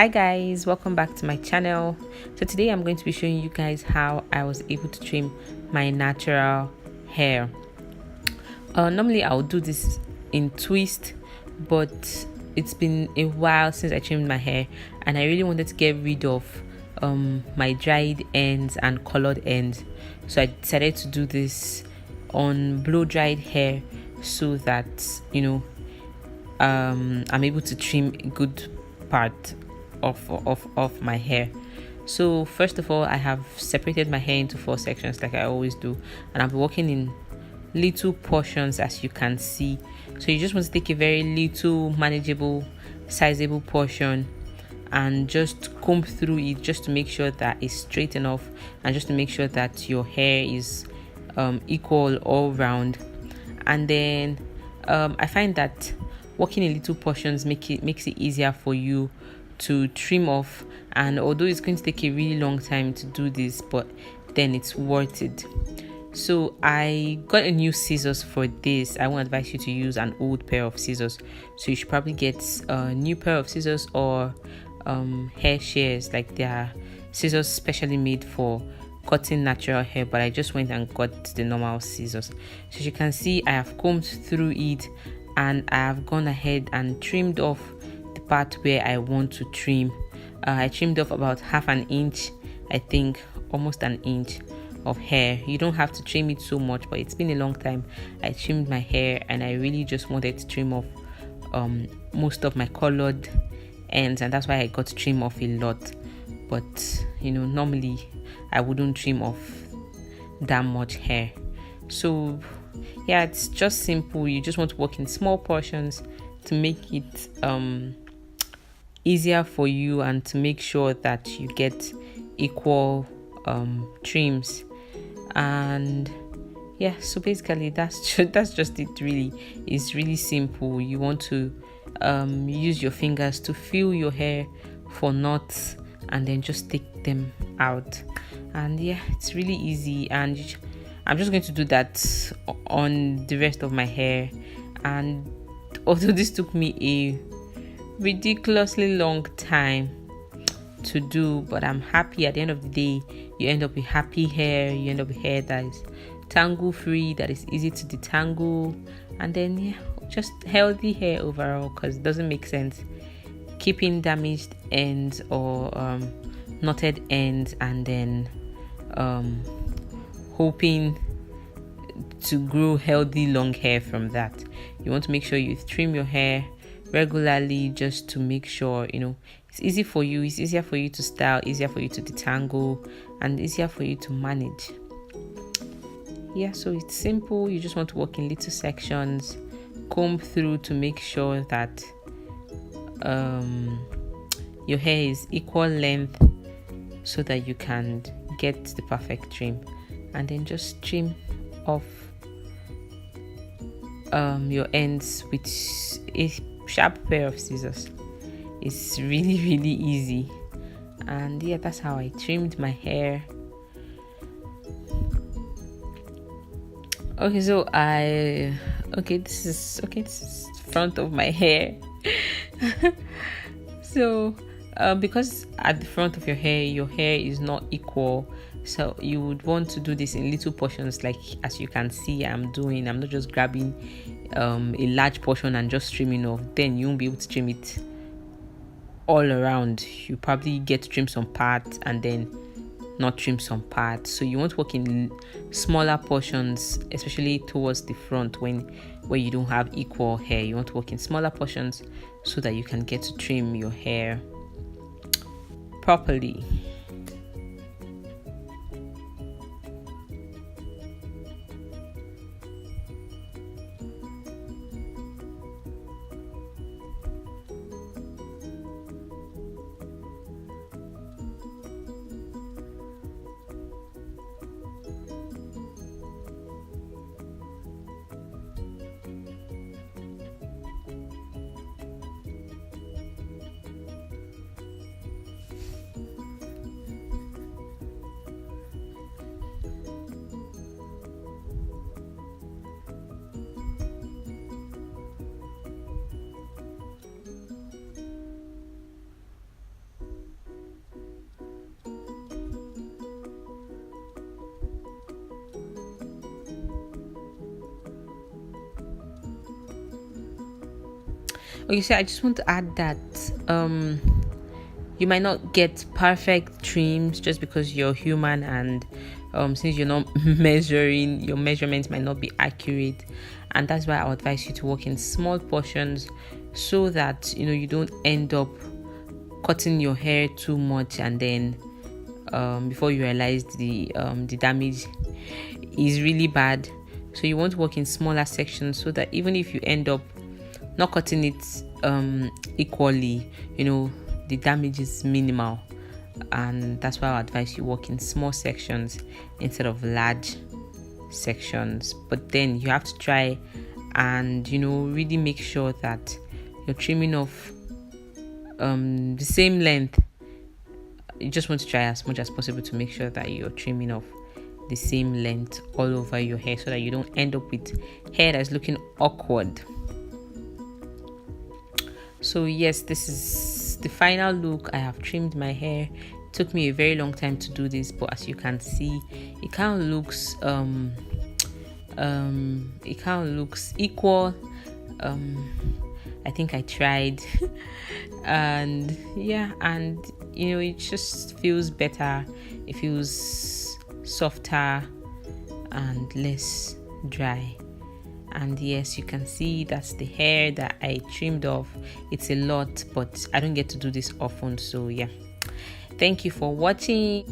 Hi guys, welcome back to my channel. So today I'm going to be showing you guys how I was able to trim my natural hair. Normally I would do this in twist, but it's been a while since I trimmed my hair and I really wanted to get rid of my dried ends and colored ends. So I decided to do this on blow dried hair so that I'm able to trim a good part of my hair. So first of all, I have separated my hair into 4 sections like I always do, and I'm working in little portions, as you can see. So you just want to take a very little manageable sizable portion and just comb through it, just to make sure that it's straight enough and just to make sure that your hair is equal all round. And then I find that working in little portions makes it easier for you to trim off, and although it's going to take a really long time to do this, but then it's worth it. So I got a new scissors for this. I won't advise you to use an old pair of scissors, so you should probably get a new pair of scissors or hair shears, like they are scissors specially made for cutting natural hair, but I just went and got the normal scissors. So as you can see, I have combed through it and I have gone ahead and trimmed off the part where I want to trim. I trimmed off about half an inch, I think almost an inch of hair. You don't have to trim it so much, but it's been a long time I trimmed my hair and I really just wanted to trim off most of my colored ends, and that's why I got to trim off a lot. But normally I wouldn't trim off that much hair. So yeah, it's just simple. You just want to work in small portions to make it easier for you and to make sure that you get equal trims. And yeah, so basically that's just it. Really, it's really simple. You want to use your fingers to feel your hair for knots and then just take them out. And yeah, it's really easy, and I'm just going to do that on the rest of my hair. And although this took me a ridiculously long time to do, but I'm happy. At the end of the day, you end up with happy hair. You end up with hair that is tangle free, that is easy to detangle, and then yeah, just healthy hair overall, because it doesn't make sense keeping damaged ends or knotted ends and then hoping to grow healthy long hair from that. You want to make sure you trim your hair regularly, just to make sure it's easy for you. It's easier for you to style, easier for you to detangle, and easier for you to manage. Yeah, so it's simple. You just want to work in little sections, comb through to make sure that your hair is equal length so that you can get the perfect trim, and then just trim off your ends with a sharp pair of scissors. It's really easy. And yeah, that's how I trimmed my hair. Okay, so this is front of my hair. So because at the front of your hair is not equal, so you would want to do this in little portions, like as you can see I'm doing. I'm not just grabbing a large portion and just trimming off. Then you won't be able to trim it all around. You probably get to trim some parts and then not trim some parts. So you want to work in smaller portions, especially towards the front where you don't have equal hair. You want to work in smaller portions so that you can get to trim your hair properly. Okay, so I just want to add that you might not get perfect trims just because you're human, and since you're not measuring, your measurements might not be accurate, and that's why I advise you to work in small portions so that you don't end up cutting your hair too much, and then before you realize the damage is really bad. So you want to work in smaller sections so that even if you end up not cutting it equally, the damage is minimal. And that's why I advise you work in small sections instead of large sections. But then you have to try and really make sure that you're trimming off the same length. You just want to try as much as possible to make sure that you're trimming off the same length all over your hair so that you don't end up with hair that's looking awkward. So yes, this is the final look. I have trimmed my hair. It took me a very long time to do this, but as you can see, it kind of looks equal. I think I tried and it just feels better. It feels softer and less dry. And yes, you can see that's the hair that I trimmed off. It's a lot, but I don't get to do this often, so yeah. Thank you for watching.